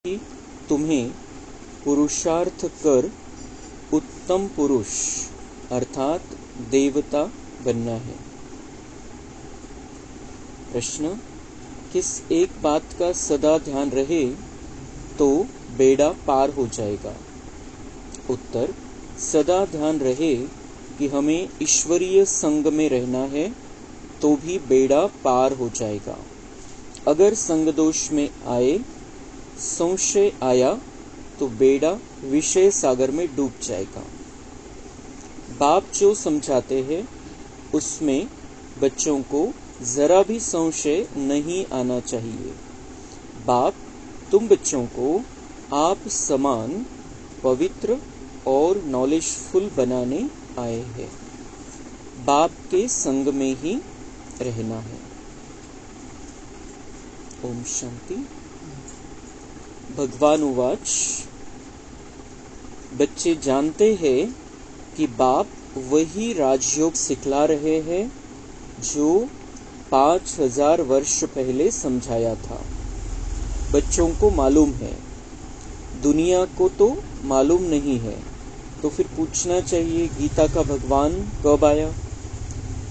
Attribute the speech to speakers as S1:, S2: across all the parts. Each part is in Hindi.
S1: कि तुम्हें पुरुषार्थ कर उत्तम पुरुष अर्थात देवता बनना है। प्रश्न, किस एक बात का सदा ध्यान रहे तो बेड़ा पार हो जाएगा? उत्तर, सदा ध्यान रहे कि हमें ईश्वरीय संग में रहना है तो भी बेड़ा पार हो जाएगा। अगर संग दोष में आए, संशय आया तो बेड़ा विषय सागर में डूब जाएगा। बाप जो समझाते हैं उसमें बच्चों को जरा भी संशय नहीं आना चाहिए। बाप तुम बच्चों को आप समान पवित्र और नॉलेजफुल बनाने आए हैं। बाप के संग में ही रहना है। ओम शांति। भगवान उवाच, बच्चे जानते हैं कि बाप वही राजयोग सिखला रहे हैं जो 5000 वर्ष पहले समझाया था। बच्चों को मालूम है, दुनिया को तो मालूम नहीं है, तो फिर पूछना चाहिए गीता का भगवान कब आया?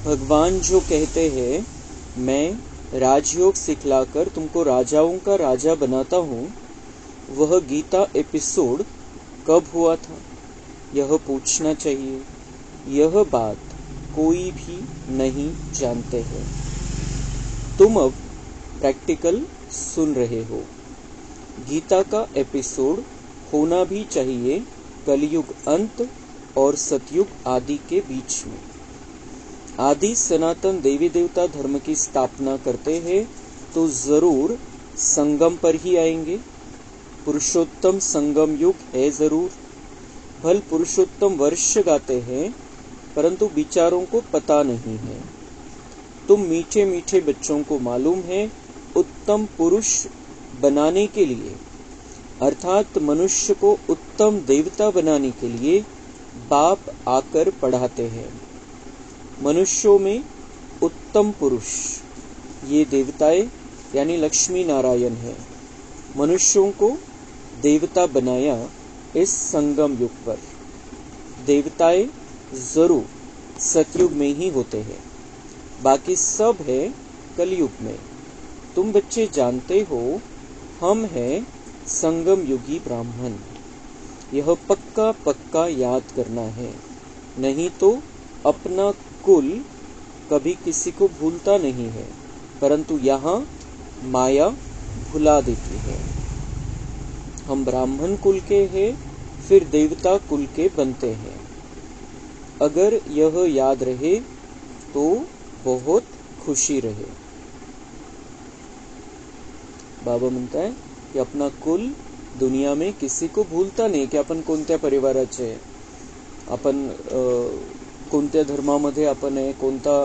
S1: भगवान जो कहते हैं मैं राजयोग सिखलाकर तुमको राजाओं का राजा बनाता हूँ, वह गीता एपिसोड कब हुआ था? यह पूछना चाहिए। यह बात कोई भी नहीं जानते हैं। तुम अब प्रैक्टिकल सुन रहे हो। गीता का एपिसोड होना भी चाहिए कलयुग अंत और सतयुग आदि के बीच में। आदि सनातन देवी देवता धर्म की स्थापना करते हैं तो जरूर संगम पर ही आएंगे। पुरुषोत्तम संगम युग है जरूर। भल पुरुषोत्तम वर्ष गाते हैं परंतु विचारों को पता नहीं है। तुम मीठे मीठे बच्चों को मालूम है उत्तम पुरुष बनाने के लिए अर्थात मनुष्य को उत्तम देवता बनाने के लिए बाप आकर पढ़ाते हैं। मनुष्यों में उत्तम पुरुष ये देवताएं यानी लक्ष्मी नारायण है। मनुष्यों को देवता बनाया इस संगम युग पर। देवताएं जरूर सतयुग में ही होते हैं, बाकी सब है कलयुग में। तुम बच्चे जानते हो हम हैं संगम युगी ब्राह्मण। यह पक्का पक्का याद करना है, नहीं तो अपना कुल कभी किसी को भूलता नहीं है, परंतु यहाँ माया भुला देती है। हम ब्राह्मण कुल के हैं, फिर देवता कुल के बनते हैं। अगर यह याद रहे तो बहुत खुशी रहे। बाबा म्हणता है की अपना कुल दुनिया में किसी को भूलता नाही की आपण कोणत्या परिवाराचे, आपण कोणत्या धर्मामध्ये आपण आहे, कोणता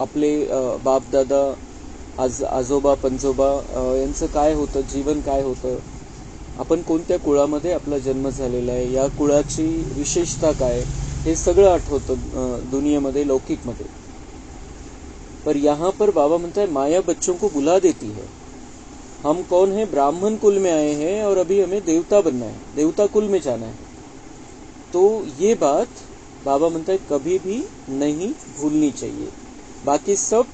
S1: आपले बाप दादा आजोबा पंजोबा यांचं काय होतं, जीवन काय होतं, आपण कोणत्या कुळामध्ये आपला जन्म झालेला आहे, या कुळाची विशेषता काय, हे सगळं आठवतं दुनियामध्ये लौकिकमध्ये। पर यहाँ पर बाबा म्हणता है माया बच्चों को बुला देती है। हम कौन है? ब्राह्मण कुल में आए हैं और अभी हमें देवता बनना है, देवता कुल में जाना है। तो ये बात बाबा म्हणता है कभी भी नहीं भूलनी चाहिए। बाकी सब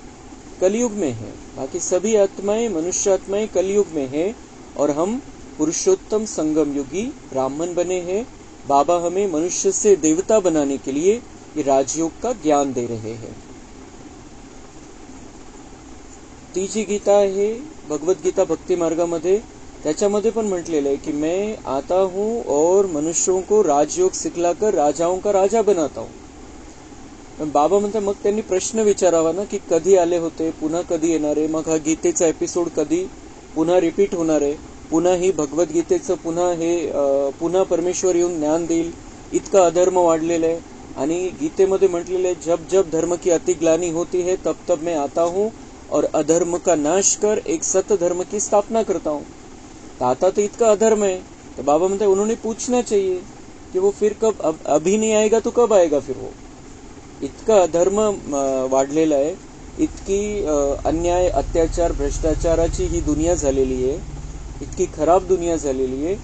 S1: कलयुग में है, बाकी सभी आत्माएं मनुष्य आत्माएं कलयुग में है और हम पुरुषोत्तम संगम युगी ब्राह्मण बने हैं। बाबा हमें मनुष्य से देवता बनाने के लिए ये राजयोग का ज्ञान दे रहे हैं। तीजी गीता आहे भगवत गीता भक्ती मार्गामध्ये, त्याच्यामध्ये पण म्हटलेलं आहे की मैं आता हूँ और मनुष्यों को राजयोग सिखलाकर राजाओं का राजा बनाता हूँ। पण बाबा म्हणतात मग त्यांनी प्रश्न विचारावा ना की कधी आले होते, पुन्हा कधी येणार आहे, मग हा गीतेचा एपिसोड कधी पुन्हा रिपीट होणार आहे, पुन्हा ही भगवद्गीतेचं पुन्हा परमेश्वर येऊन ज्ञान देईल। इतका अधर्म वाढलेला आहे आणि गीतेमध्ये म्हटलेलं आहे जब जब धर्म की अतिग्लानी होती है तब तब मैं आता हूँ और अधर्म का नाश कर एक सत्य धर्म की स्थापना करता हूँ। तो आता तो इतका अधर्म है, तो बाबा म्हणते उन्होंने पूछना चाहिए कि वो फिर कब, अभी नहीं आएगा तो कब आएगा फिर वो। इतका अधर्म वाढलेला आहे, इतकी अन्याय अत्याचार भ्रष्टाचाराची ही दुनिया झालेली आहे इतकी खराब दुनिया झालेली आहे.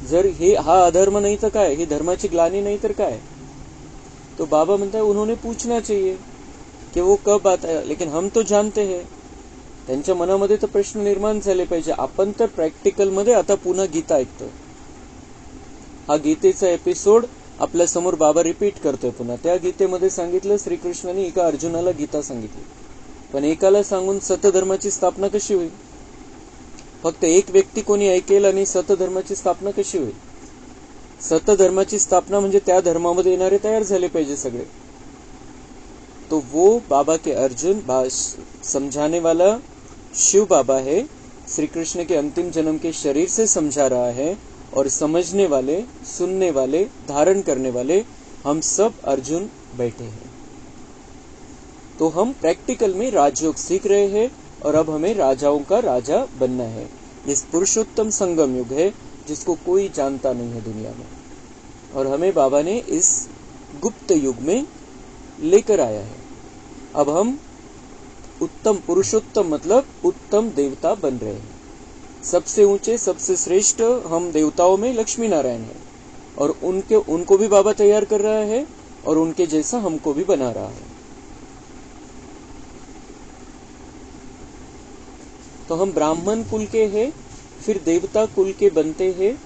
S1: जर हा अधर्म नहीं तो काय, ही धर्माची ग्लानी नहीं तर काय. तो बाबा म्हणता है उन्होंने पूछना चाहिए कि वो कब आता है, लेकिन हम तो जानते हैं. त्यांच्या मनामध्ये तर प्रश्न निर्माण झाले पाहिजे. आपण तर प्रॅक्टिकल मध्ये आता पुन्हा गीता ऐकतो. हा गीतेचा एपिसोड आपल्या समोर बाबा रिपीट करतोय पुन्हा. त्या गीतेमध्ये सांगितलं, श्रीकृष्णाने एका अर्जुनाला गीता सांगितली, पण एकाला सांगून सतधर्माची स्थापना कशी होईल. फक्त एक व्यक्ती कोणी ऐकेल आणि सतधर्माची स्थापना कशी होईल. सतधर्माची स्थापना म्हणजे त्या धर्मामध्ये येणारे तयार झाले पाहिजे सगळे. तो वो बाबा के अर्जुन समझाने वाला शिव बाबा है. श्री कृष्ण के अंतिम जन्म के शरीर से समझा रहा है, और समझने वाले, सुनने वाले, धारण करने वाले हम सब अर्जुन बैठे हैं. तो हम प्रैक्टिकल में राजयोग सीख रहे हैं, और अब हमें राजाओं का राजा बनना है. इस पुरुषोत्तम संगम युग है जिसको कोई जानता नहीं है दुनिया में, और हमें बाबा ने इस गुप्त युग में लेकर आया है. अब हम उत्तम पुरुषोत्तम मतलब उत्तम देवता बन रहे हैं. सबसे ऊंचे, सबसे श्रेष्ठ हम देवताओं में लक्ष्मी नारायण हैं, और उनको भी बाबा तैयार कर रहा है, और उनके जैसा हमको भी बना रहा है. तो हम ब्राह्मण कुल के हैं, फिर देवता कुल के बनते हैं.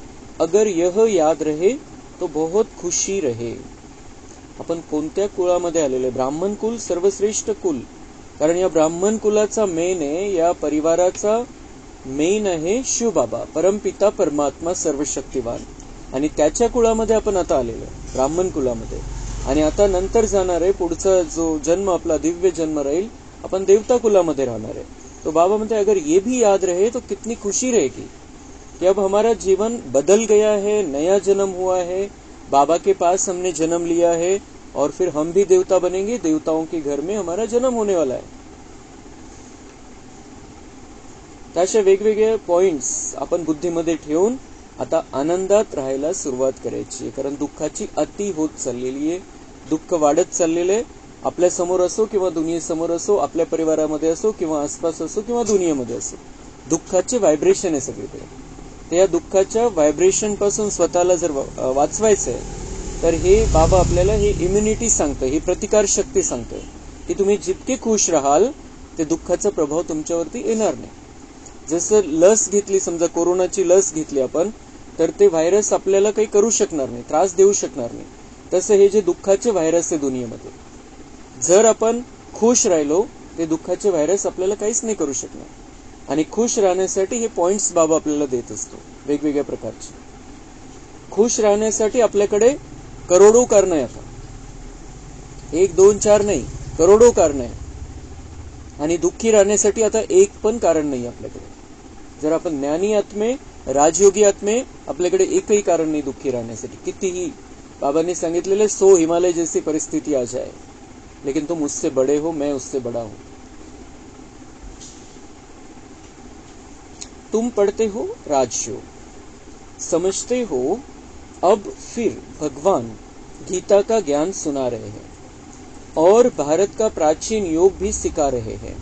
S1: अगर यह याद रहे तो बहुत खुशी रहे. आपण कोणत्या कुळामध्ये आलेले. ब्राह्मण कुल सर्वश्रेष्ठ कुल, कारण या ब्राह्मण कुलाचा मेन आहे, या परिवाराचा मेन आहे शिवबाबा, परमपिता परमात्मा सर्वशक्तिवान. आणि त्याच्या कुळामध्ये आपण आता आलेलो, ब्राह्मण कुलामध्ये. आणि आता नंतर जाणार आहे, पुढचा जो जन्म आपला दिव्य जन्म राहील, आपण देवता कुलामध्ये राहणार आहे. तो बाबा म्हणते अगर ये भी याद रहे तो कितनी खुशी रहेगी कि अब हमारा जीवन बदल गया है, नया जन्म हुआ है, बाबा के पास हमने जन्म लिया है, और फिर हम भी देवता बनेंगे, देवताओं के घर में हमारा जन्म होने वाला है. अशा वेगवेगळे पॉइंट्स आपण बुद्धीमध्ये ठेवून आता आनंदात राहायला सुरुवात करायची. कारण दुःखाची अति होत चाललेली आहे, दुःख वाढत चाललेलं आहे. आपल्या समोर असो किंवा दुनियेसमोर असो, आपल्या परिवारामध्ये असो किंवा आसपास असो किंवा दुनियेमध्ये असो, दुःखाचे व्हायब्रेशन आहे सगळीकडे. तर या दुःखाच्या व्हायब्रेशन पासून स्वतःला जर वाचवायचं आहे, तर हे बाबा आपल्याला ही इम्युनिटी सांगतं, ही प्रतिकार शक्ती सांगतं की तुम्ही जितके खुश राहाल ते दुःखाचा प्रभाव तुमच्यावरती येणार नाही. जसं लस घेतली, समजा कोरोनाची लस घेतली आपण, तर ते व्हायरस आपल्याला काही करू शकणार नाही, त्रास देऊ शकणार नाही. तसं हे जे दुःखाचे व्हायरस आहे दुनियेमध्ये, जर आपण खुश राहिलो ते दुःखाचे व्हायरस आपल्याला काहीच नाही करू शकणार. आणि खुश राहण्यासाठी हे पॉइंट्स बाबा आपल्याला देत असतो वेगवेगळ्या प्रकारचे. खुश राहण्यासाठी आपल्याकडे करोडो कारण आहे. आता 1 2 4 नाही, करोडो कारण आहे. आणि दुःखी राहण्यासाठी आता एक पण कारण नाही आपल्याकडे. जर आपण ज्ञानी आत्मे, राजयोगी आत्मे, आपल्याकडे एकही कारण नाही दुःखी राहण्यासाठी. कितीही बाबांनी सांगितलेले 100 हिमालय जैसी परिस्थिती आ जाए, लेकिन तुम उससे बड़े हो, मैं उससे बड़ा हूं. तुम पढ़ते हो राजयोग, समझते हो, अब फिर भगवान गीता का ज्ञान सुना रहे हैं, और भारत का प्राचीन योग भी सिखा रहे हैं.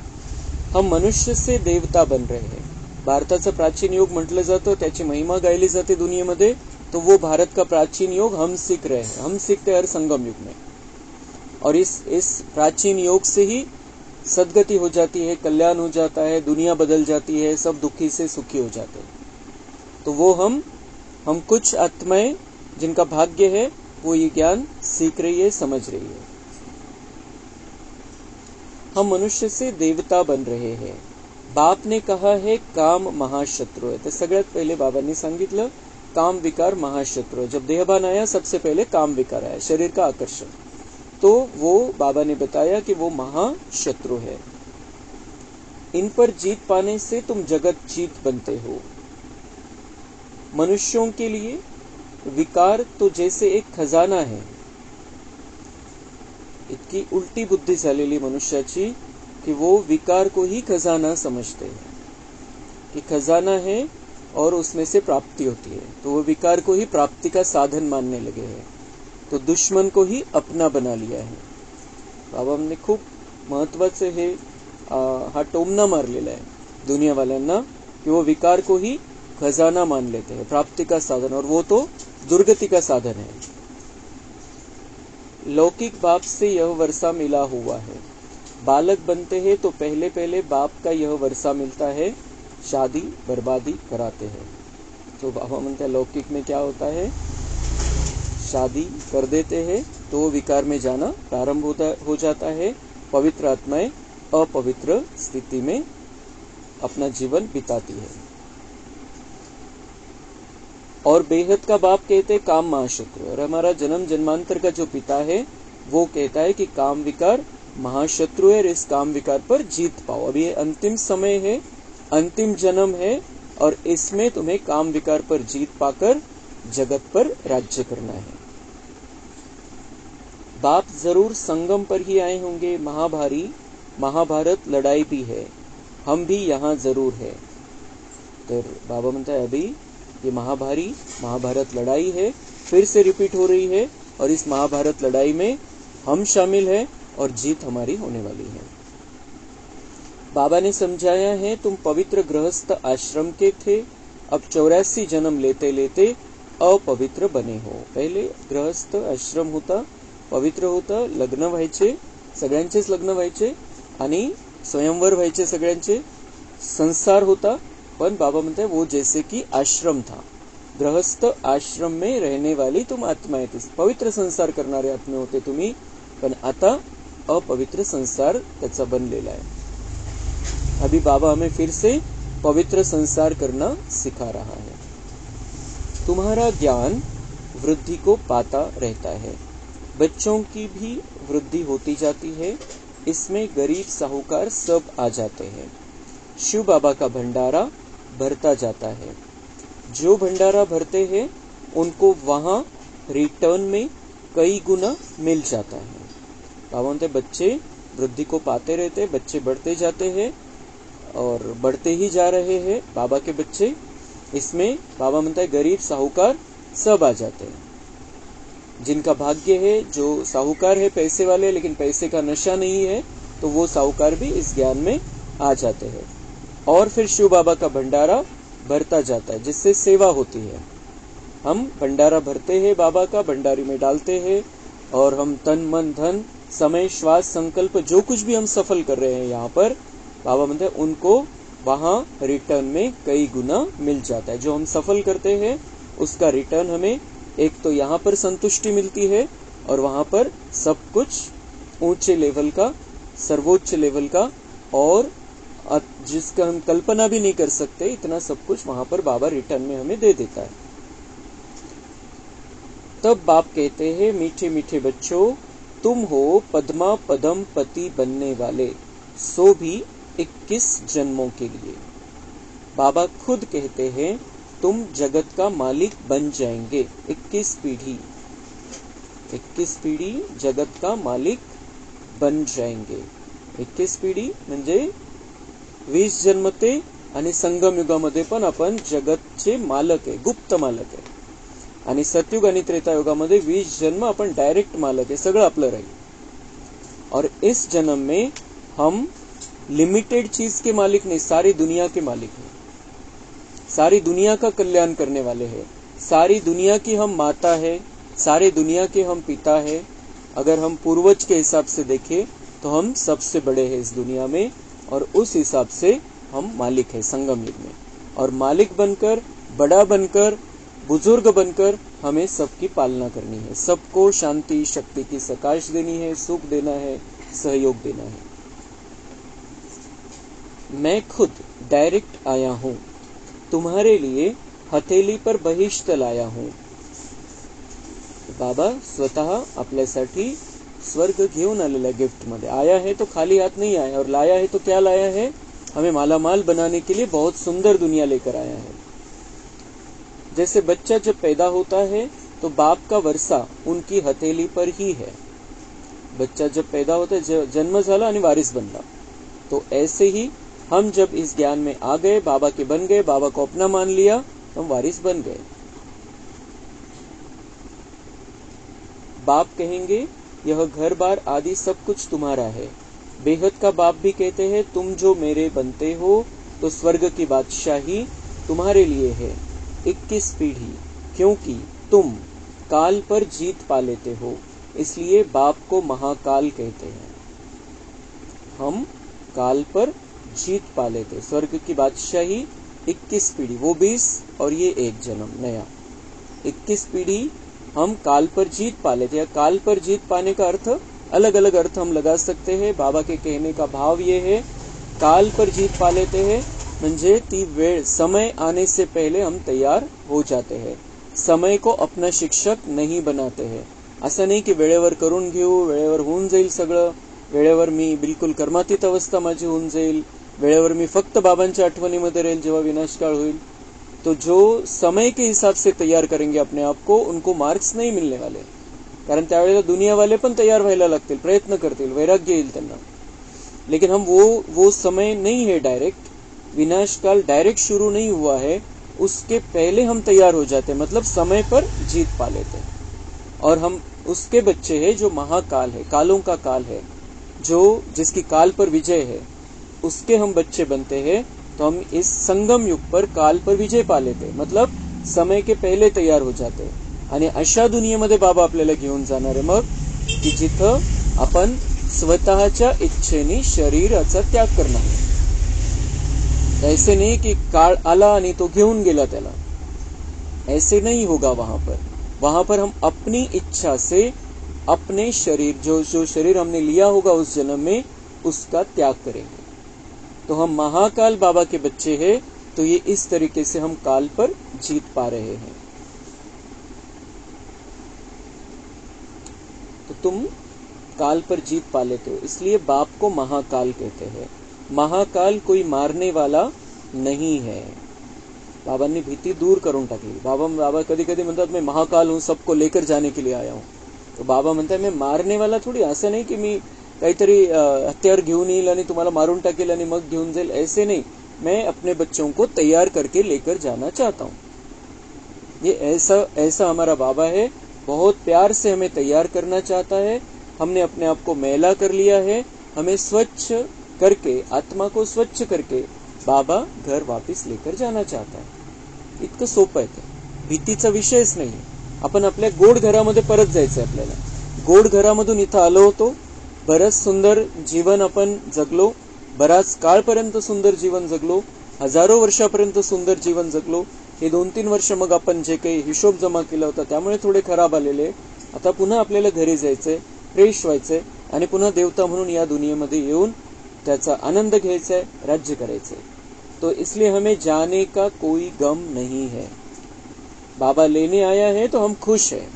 S1: हम मनुष्य से देवता बन रहे हैं. भारताचा प्राचीन योग म्हटलं जातं, त्याची महिमा गायली जाते दुनियेमध्ये. तो वो भारत का प्राचीन योग हम सीख रहे हैं. हम सीखते हैं हर संगम युग में, और इस प्राचीन योग से ही सदगति हो जाती है, कल्याण हो जाता है, दुनिया बदल जाती है, सब दुखी से सुखी हो जाते हैं. तो वो हम कुछ आत्माएं जिनका भाग्य है वो ये ज्ञान सीख रही है, समझ रही है. हम मनुष्य से देवता बन रहे हैं. बाप ने कहा है काम महाशत्रु है. तो सगळ्यात पहिले बाबांनी सांगितलं काम विकार महाशत्रु है. जब देहभान आया सबसे पहले काम विकार आया, शरीर का आकर्षण. तो वो बाबा ने बताया कि वो महाशत्रु है. इन पर जीत पाने से तुम जगत जीत बनते हो. मनुष्यों के लिए विकार तो जैसे एक खजाना है. इतकी उल्टी बुद्धी झालेली मनुष्याची कि वो विकार को ही खजाना समझते हैं कि खजाना है और उसमें से प्राप्ति होती है. तो वो विकार को ही प्राप्ति का साधन मानने लगे हैं. तो दुश्मन को ही अपना बना लिया है. बाबा हमने खूप महत्वाचे हे हा टोमना मारलेला आहे दुनियावाल्यांना कि वो विकार को ही खजाना मान लेते हैं, प्राप्ति का साधन, और वो तो दुर्गति का साधन है। लौकिक बाप से यह वर्षा मिला हुआ है। बालक बनते हैं तो पहले पहले बाप का यह वर्षा मिलता है, शादी बर्बादी कराते हैं। तो बाबा मनता लौकिक में क्या होता है, शादी कर देते हैं तो विकार में जाना प्रारंभ हो जाता है। पवित्र आत्माएं अपवित्र स्थिति में अपना जीवन बिताती है। और बेहद का बाप कहते हैं काम महाशत्रु, और हमारा जन्म जन्मांतर का जो पिता है वो कहता है कि काम विकार महाशत्रु है, और इस काम विकार पर जीत पाओ। अभी ये अंतिम समय है, अंतिम जन्म है, और इसमें तुम्हें काम विकार पर जीत पाकर जगत पर राज्य करना है। बाप जरूर संगम पर ही आए होंगे। महाभारत लड़ाई भी है, हम भी यहाँ जरूर है। तो बाबा मनता है अभी ये महाभारत लड़ाई है, फिर से रिपीट हो रही है, और इस महाभारत लड़ाई में हम शामिल हैं और जीत हमारी होने वाली है। बाबा ने समझाया है, तुम पवित्र गृहस्थ आश्रम के थे, अब 84 जन्म लेते लेते अपवित्र बने हो। पहले गृहस्थ आश्रम होता, पवित्र होता, लग्न व्हायचे, सगळ्यांचेच लग्न व्हायचे आणि स्वयंवर व्हायचे सगळ्यांचे, संसार होता। पण बाबा म्हणते वो जैसे कि आश्रम था, गृहस्थ आश्रम में रहने वाली तुम आत्माएं थी, पवित्र संसार करणारे आत्मे होते तुम्ही, पण आता अपवित्र संसार त्याचा बनलेला है। अभी बाबा हमें फिर से पवित्र संसार करना सिखा रहा है। तुम्हारा ज्ञान वृद्धि को पाता रहता है, बच्चों की भी वृद्धि होती जाती है, इसमें गरीब साहूकार सब आ जाते हैं। शिव बाबा का भंडारा भरता जाता है। जो भंडारा भरते हैं उनको वहां रिटर्न में कई गुना मिल जाता है। बाबा बोलते बच्चे वृद्धि को पाते रहते, बच्चे बढ़ते जाते हैं और बढ़ते ही जा रहे हैं बाबा के बच्चे। इसमें बाबा म्हणता है गरीब साहूकार सब आ जाते हैं। जिनका भाग्य है, जो साहूकार है पैसे वाले, लेकिन पैसे का नशा नहीं है, तो वो साहूकार भी इस ज्ञान में आ जाते हैं। और फिर शिव बाबा का भंडारा भरता जाता है, जिससे सेवा होती है। हम भंडारा भरते हैं, बाबा का भंडारी में डालते हैं, और हम तन मन धन समय श्वास संकल्प जो कुछ भी हम सफल कर रहे हैं यहाँ पर, बाबा म्हणते हैं उनको वहां रिटर्न में कई गुना मिल जाता है। जो हम सफल करते हैं उसका रिटर्न हमें एक तो यहाँ पर संतुष्टि मिलती है, और वहां पर सब कुछ ऊंचे लेवल का, सर्वोच्च लेवल का, और जिसका हम कल्पना भी नहीं कर सकते, इतना सब कुछ वहां पर बाबा रिटर्न में हमें दे देता है। तब बाप कहते हैं, मीठे मीठे बच्चों, तुम हो पद्मा पदम पति बनने वाले, सो भी 21 जन्मों के लिए। बाबा खुद कहते हैं, तुम जगत का मालिक बन जाएंगे। 21 पीढ़ी जगत का मालिक बन जाएंगे। 21 पिढी म्हणजे 20 जन्मते आणि संगम युगामध्ये पण आपण जगतचे मालक आहे, गुप्त मालक आहे। आणि सतयुग आणि त्रेता युगामध्ये 20 जन्म अपन डायरेक्ट मालक है, सगळं आपलं राहील। और इस जन्म में हम लिमिटेड चीज के मालिक नहीं, सारी दुनिया के मालिक हैं। सारी दुनिया का कल्याण करने वाले हैं। सारी दुनिया की हम माता है, सारी दुनिया के हम पिता है। अगर हम पूर्वज के हिसाब से देखें तो हम सबसे बड़े हैं इस दुनिया में, और उस हिसाब से हम मालिक है संगम युग में। और मालिक बनकर, बड़ा बनकर, बुजुर्ग बनकर हमें सबकी पालना करनी है। सबको शांति शक्ति की सकाश देनी है, सुख देना है, सहयोग देना है। मैं खुद डायरेक्ट आया हूं, तुम्हारे लिए हथेली पर बहिष्ठ लाया हूं। बाबा स्वतः आपल्यासाठी स्वर्ग घेऊन आलेला गिफ्ट मध्ये आया है, तो खाली हाथ नहीं आया। और लाया है तो क्या लाया है, हमें मालामाल बनाने के लिए बहुत सुंदर दुनिया लेकर आया है। जैसे बच्चा जब पैदा होता है तो बाप का वर्षा उनकी हथेली पर ही है। बच्चा जब पैदा होता है, जन्म झाला आणि वारिस बनला, तो ऐसे ही हम जब इस ज्ञान में आ गए, बाबा के बन गए, बाबा को अपना मान लिया, तो हम वारिस बन गए। बाप कहेंगे यह घर बार आदि सब कुछ तुम्हारा है। बेहद का बाप भी कहते हैं, तुम जो मेरे बनते हो तो स्वर्ग की बादशाही तुम्हारे लिए है 21 पीढ़ी, क्योंकि तुम काल पर जीत पा लेते हो, इसलिए बाप को महाकाल कहते हैं। हम काल पर जीत पा लेते, स्वर्ग की बादशाही 21 पीढ़ी, वो 20 और ये एक जन्म नया, 21 पीढ़ी हम काल पर जीत पा लेते हैं। काल पर जीत पाने का अर्थ अलग अलग अर्थ हम लगा सकते हैं। बाबा के कहने का भाव ये है, काल पर जीत पा लेते हैं म्हणजे ती वेळ, समय आने से पहले हम तैयार हो जाते हैं, समय को अपना शिक्षक नहीं बनाते हैं। असं नाही की वेळेवर करून घेऊ, वेळेवर होऊन जाईल सगळं, वेळेवर मी बिलकुल कर्मातीत अवस्था माझी होऊन जाईल, वेळेवर मी फक्त बाबांच्या आठवणीमध्ये राहील जेव्हा विनाशकाळ होईल। तो जो समय के हिसाब से तैयार करेंगे अपने आप को, उनको मार्क्स नहीं मिलने वाले, कारण त्यावेळेला दुनिया वाले पण तैयार व्हायला लागतील, प्रयत्न करतील, वैराग्य येईल त्यांना। लेकिन हम वो समय नहीं है डायरेक्ट, विनाशकाल डायरेक्ट शुरू नहीं हुआ है, उसके पहले हम तैयार हो जाते हैं, मतलब समय पर जीत पा लेते हैं। और हम उसके बच्चे हैं जो महाकाल है, कालों का काल है, जो जिसकी काल पर विजय है, उसके हम बच्चे बनते हैं। तो हम इस संगम युग पर काल पर विजय पा लेते, मतलब समय के पहले तैयार हो जाते। आणि अशा दुनियेमध्ये बाबा आपल्याला घेऊन जाणार आहे मग, की जिथं आपण स्वतःच्या इच्छेने शरीराचा त्याग करणार आहे। ऐसे नहीं कि काल आला आणि तो घेऊन गेला त्याला, ऐसे नहीं होगा। वहां पर हम अपनी इच्छा से अपने शरीर, जो शरीर हमने लिया होगा उस जन्म में, उसका त्याग करेंगे। तो हम महाकाल बाबा के बच्चे हैं, तो ये इस तरीके से हम काल पर जीत पा रहे हैं। तो तुम काल पर जीत पा लेते हो, इसलिए बाप को महाकाल कहते हैं। महाकाल कोई मारने वाला नहीं है। बाबांनी भीती दूर करून टाकली। बाबा कधी कधी म्हणतात मैं महाकाल हूं, सबको लेकर जाने के लिए आया हूं। तो बाबा म्हणतात मैं मारने वाला थोडी, असं नाही की मी काहीतरी हत्यार घेऊन येईल आणि तुम्हाला मारून टाकेल आणि मग घेऊन जाईल, ऐसे नहीं। मैं अपने बच्चों को तैयार करके लेकर जाना चाहता हूं। ये ऐसा हमारा बाबा है, बहुत प्यार से हमें तैयार करना चाहता है। हमने अपने आप को मैला कर लिया है, हमें स्वच्छ करके, आत्मा को स्वच्छ करके बाबा घर वापस लेकर जाना चाहता है। इतकं सोपं आहे ते, भीतीचा विषयच नाही। आपण आपल्या गोड घरामध्ये परत जायचंय आपल्याला। गोड घरामधून इथं आलो होतो, बरंच सुंदर जीवन आपण जगलो, बराच काळपर्यंत सुंदर जीवन जगलो, हजारो वर्षापर्यंत सुंदर जीवन जगलो। हे 2-3 वर्ष मग आपण जे काही हिशोब जमा केला होता त्यामुळे थोडे खराब आलेले। आता पुन्हा आपल्याला घरी जायचंय, फ्रेश व्हायचंय आणि पुन्हा देवता म्हणून या दुनियेमध्ये येऊन त्याचा आनंद घ्यायचा है, राज्य करायचं है। तो इसलिए हमें जाने का कोई गम नहीं है। बाबा लेने आया है तो हम खुश हैं।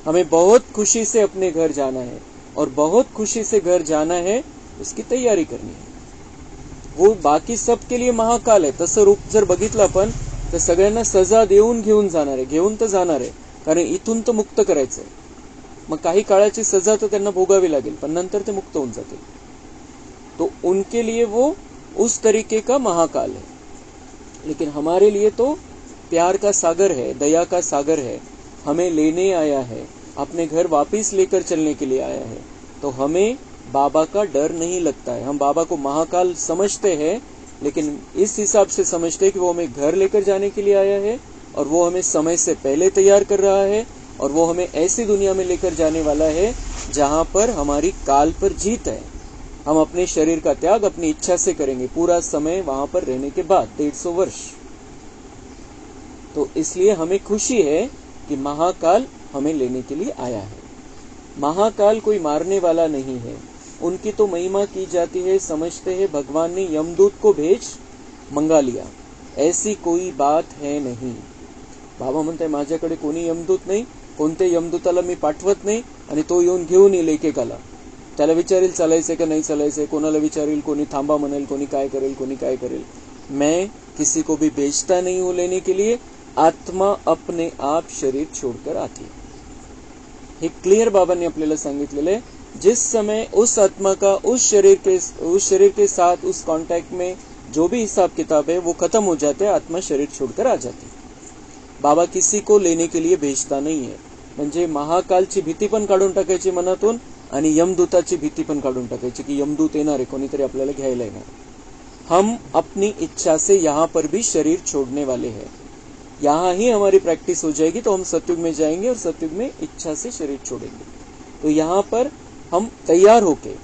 S1: हमें बहुत खुशी से अपने घर जाना है और बहुत खुशी से घर जाना है, उसकी तैयारी करनी है। वो बाकी सब के लिए महाकाल है। तसं रूप जर बघितलं आपण तर सगळ्यांना सजा देऊन घेऊन जाणार आहे, घेऊन तर जाणार आहे, कारण इथून तर मुक्त करायचंय। मग काही काळाची सजा तर त्यांना भोगावी लागेल, पण नंतर ते मुक्त होऊन जातील। तो उनके लिए वो उस तरीके का महाकाल है, लेकिन हमारे लिए तो प्यार का सागर है, दया का सागर है। हमें लेने आया है, अपने घर वापस लेकर चलने के लिए आया है। तो हमें बाबा का डर नहीं लगता है। हम बाबा को महाकाल समझते हैं, लेकिन इस हिसाब से समझते हैं कि वो हमें घर लेकर जाने के लिए आया है और वो हमें समय से पहले तैयार कर रहा है, और वो हमें ऐसी दुनिया में लेकर जाने वाला है जहां पर हमारी काल पर जीत है। हम अपने शरीर का त्याग अपनी इच्छा से करेंगे, पूरा समय वहां पर रहने के बाद 150 वर्ष। तो इसलिए हमें खुशी है कि महाकाल हमें लेने के लिए आया है। महाकाल कोई मारने वाला नहीं है, उनकी तो महिमा की जाती है। समझते हैं भगवान ने यमदूत को भेज मंगा लिया, ऐसी कोई बात है नहीं। बाबा म्हणताय माझ्याकडे कोणी यमदूत नाही, कोणते यमदूताला मी पाठवत नाही आणि तो येऊन घेऊन येईल एकेकाला। त्याला विचारेल चालायचंय का नाही चालायचंय, कोणाला विचारेल, कोणी थांबा म्हणेल, कोणी काय करेल। मैं किसी को भी भेजता नहीं हूं लेने के लिए, आत्मा अपने आप शरीर छोड़कर आती है। हे क्लियर बाबांनी आपल्याला सांगितलेलं आहे। जिस समय उस आत्मा का उस शरीर के साथ उस कांटेक्ट में जो भी हिसाब किताब है वो खत्म हो जाते हैं, आत्मा शरीर छोड़कर आ जाती है। बाबा किसी को लेने के लिए भेजता नहीं है। म्हणजे महाकालची भीती पण काढून टाकायची मनातून आणि यमदूताची भीती पण काढून टाकायची की यमदूत येणार आहे, कोणीतरी आपल्याला घ्यायला येणार। हम अपनी इच्छा से यहाँ पर भी शरीर छोड़ने वाले हैं। यहाँ ही हमारी प्रैक्टिस हो जाएगी तो हम सतयुग में जाएंगे और सतयुग में इच्छा से शरीर छोड़ेंगे। तो यहाँ पर हम तैयार होके,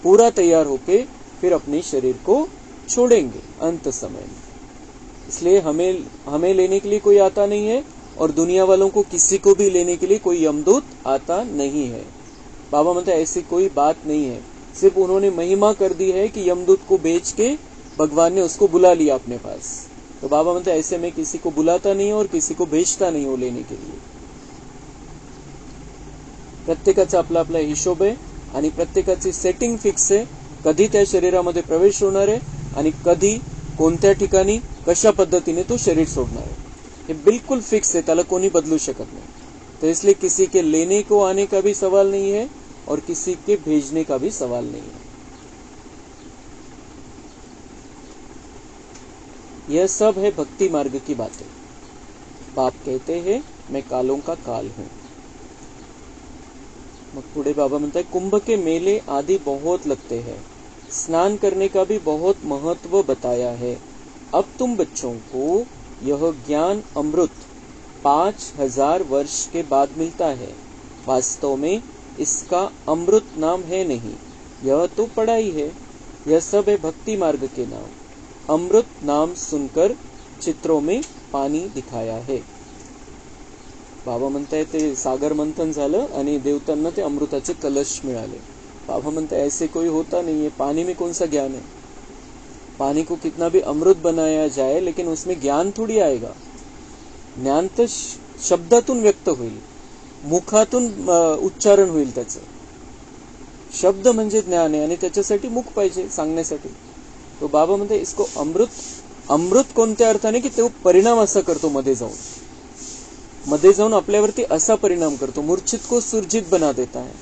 S1: पूरा तैयार होके फिर अपने शरीर को छोड़ेंगे अंत समय में। इसलिए हमें लेने के लिए कोई आता नहीं है और दुनिया वालों को किसी को भी लेने के लिए कोई यमदूत आता नहीं है। बाबा मतलब ऐसी कोई बात नहीं है, सिर्फ उन्होंने महिमा कर दी है कि यमदूत को बेच के भगवान ने उसको बुला लिया अपने पास। तो बाबा मतलब ऐसे में किसी को बुलाता नहीं और किसी को भेजता नहीं हो लेने के लिए। प्रत्येकाचा आपला आपला हिशोब आहे आणि प्रत्येकाची सेटिंग फिक्स आहे, कधी त्या शरीरामध्ये प्रवेश होणार आहे आणि कधी कोणत्या ठिकाणी कशा पद्धतीने तो शरीर सोडणार आहे, हे बिल्कुल फिक्स है, त्याला कोणी बदलू शकत नहीं। तो इसलिए किसी के लेने को आने का भी सवाल नहीं है और किसी के भेजने का भी सवाल नहीं है। यह सब है भक्ति मार्ग की बातें। बाप कहते हैं मैं कालों का काल हूं। मग पुढे बाबा म्हणता है कुंभ के मेले आदि बहुत लगते हैं, स्नान करने का भी बहुत महत्व बताया है। अब तुम बच्चों को यह ज्ञान अमृत 5000 वर्ष के बाद मिलता है। वास्तव में इसका अमृत नाम है नहीं, यह तो पढ़ाई है। यह सब है भक्ति मार्ग के नाम। अमृत नाम सुनकर चित्रों में पानी दिखाया है। बाबा म्हणताय ते सागर मंथन झालं आणि देवतांना ते अमृताचे कलश मिळाले। बाबा म्हणताय ऐसे कोई होता नहीं है, पानी में कौन सा ज्ञान है। पानी को कितना भी अमृत बनाया जाए लेकिन उसमें ज्ञान थोड़ी आएगा। ज्ञान तर शब्दातून व्यक्त होईल, मुखातून उच्चारण होईल त्याचं। शब्द म्हणजे ज्ञान आहे आणि त्याच्यासाठी मुख पाहिजे सांगण्यासाठी। तो बाबा म्हणते इसको अमृत कोणत्या अर्थाने की तो परिणाम असा करतो, मध्ये जाऊन आपल्यावरती असा परिणाम करतो, मूर्छित को सुरजित बना देता है।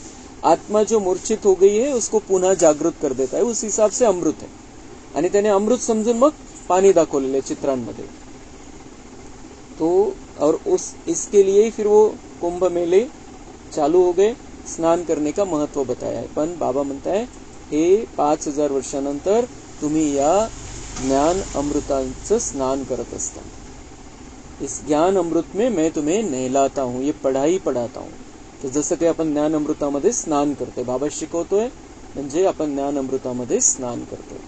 S1: आत्मा जो मूर्छित हो गई है उसको पुन्हा जागृत कर देता है, उस हिसाब से अमृत है। आणि त्याने अमृत समजून मग पाणी दाखवलेले चित्रांमध्ये। तो और इसके लिए फिर वो कुंभ मेले चालू हो गए, स्नान करने का महत्व बताया है। पण बाबा म्हणता है हे 5000 वर्षानंतर तुम्ही या ज्ञान अमृतांचं स्नान करत असता। इस ज्ञान अमृत में मैं तुम्हें नहलाता हूँ, ये पढ़ाई पढ़ाता हूँ। तो जसं काही आपण ज्ञान अमृतामध्ये स्नान करतोय, बाबा शिकवतोय म्हणजे आपण ज्ञान अमृतामध्ये स्नान करतोय।